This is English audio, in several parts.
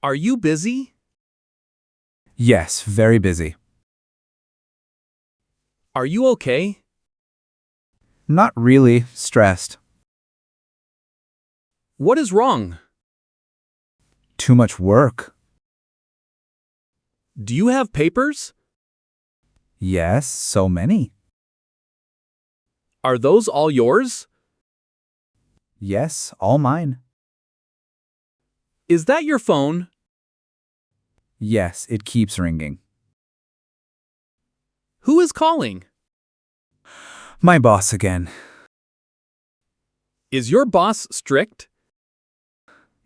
Are you busy? Yes, very busy. Are you okay? Not really stressed. What is wrong? Too much work. Do you have papers? Yes, so many. Are those all yours? Yes, all mine. Is that your phone? Yes, it keeps ringing. Who is calling? My boss again. Is your boss strict?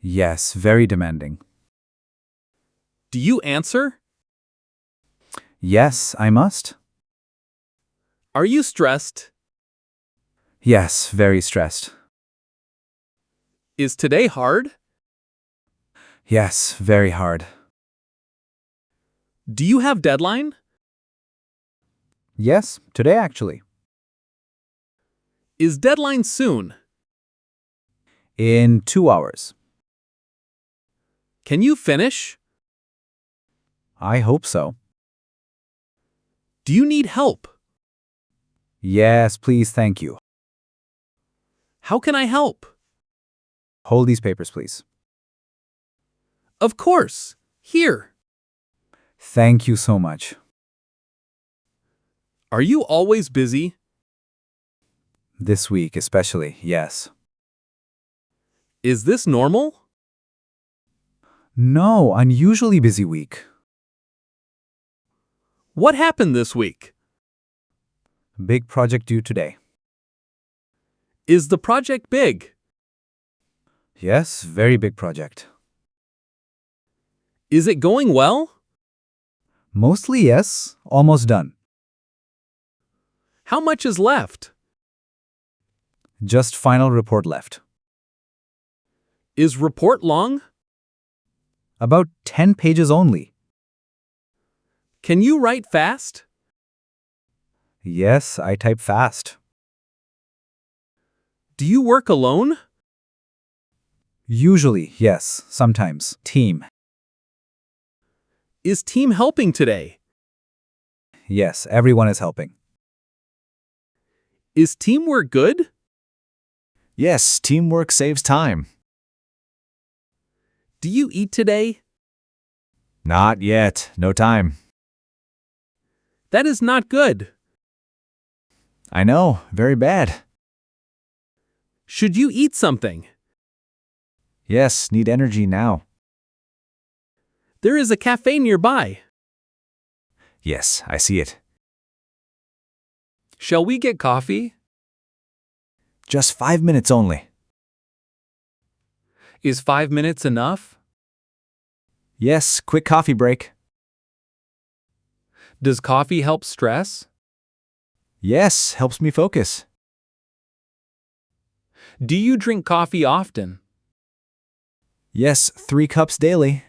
Yes, very demanding. Do you answer? Yes, I must. Are you stressed? Yes, very stressed. Is today hard? Yes, very hard. Do you have deadline? Yes, today actually. Is deadline soon? In 2 hours. Can you finish? I hope so. Do you need help? Yes, please, thank you. How can I help? Hold these papers, please. Of course. Here. Thank you so much. Are you always busy? This week especially, yes. Is this normal? No, unusually busy week. What happened this week? Big project due today. Is the project big? Yes, very big project. Is it going well? Mostly yes, almost done. How much is left? Just final report left. Is report long? About 10 pages only. Can you write fast? Yes, I type fast. Do you work alone? Usually, yes, sometimes. Team. Is team helping today? Yes, everyone is helping. Is teamwork good? Yes, teamwork saves time. Do you eat today? Not yet. No time. That is not good. I know. Very bad. Should you eat something? Yes, need energy now. There is a cafe nearby. Yes, I see it. Shall we get coffee? Just 5 minutes only. Is 5 minutes enough? Yes, quick coffee break. Does coffee help stress? Yes, helps me focus. Do you drink coffee often? Yes, 3 cups daily.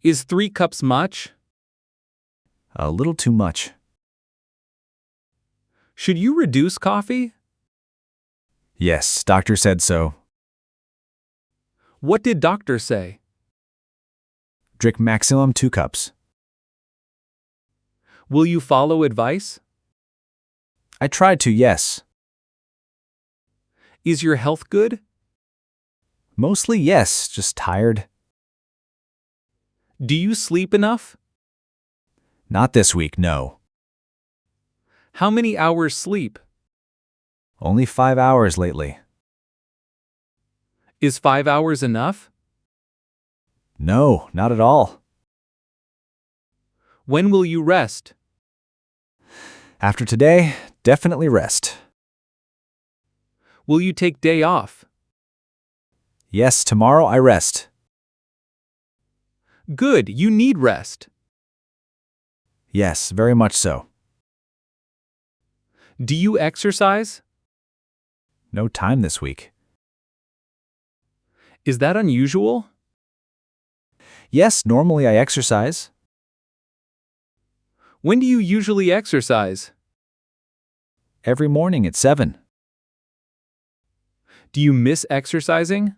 Is 3 cups much? A little too much. Should you reduce coffee? Yes, doctor said so. What did doctor say? Drink maximum 2 cups. Will you follow advice? I tried to, yes. Is your health good? Mostly yes, just tired. Do you sleep enough? Not this week, no. How many hours sleep? Only 5 hours lately. Is 5 hours enough? No, not at all. When will you rest? After today, definitely rest. Will you take day off? Yes, tomorrow I rest. Good, you need rest. Yes, very much so. Do you exercise? No time this week. Is that unusual? Yes, normally I exercise. When do you usually exercise? Every morning at 7. Do you miss exercising?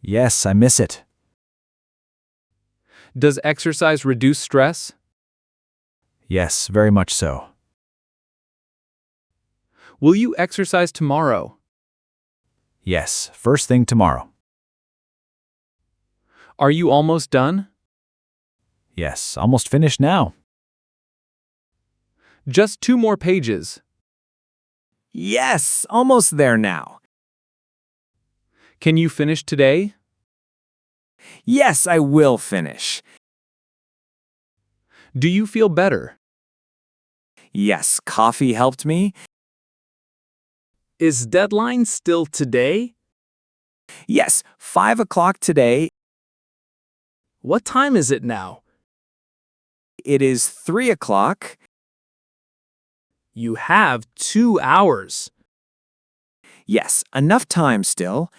Yes, I miss it. Does exercise reduce stress? Yes, very much so. Will you exercise tomorrow? Yes, first thing tomorrow. Are you almost done? Yes, almost finished now. Just 2 more pages. Yes, almost there now. Can you finish today? Yes, I will finish. Do you feel better? Yes, coffee helped me. Is deadline still today? Yes, 5 o'clock today. What time is it now? It is 3 o'clock. You have 2 hours. Yes, enough time still.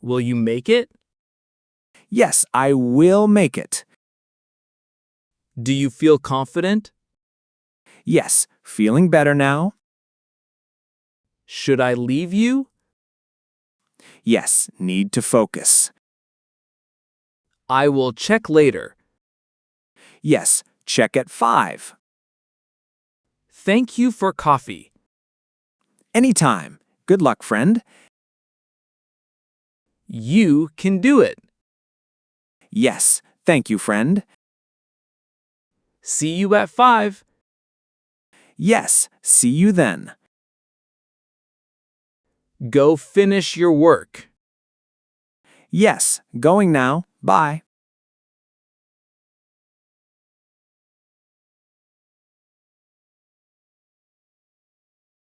Will you make it? Yes, I will make it. Do you feel confident? Yes, feeling better now. Should I leave you? Yes, need to focus. I will check later. Yes, check at 5. Thank you for coffee. Anytime. Good luck, friend. You can do it. Yes, thank you, friend. See you at 5. Yes, see you then. Go finish your work. Yes, going now. Bye.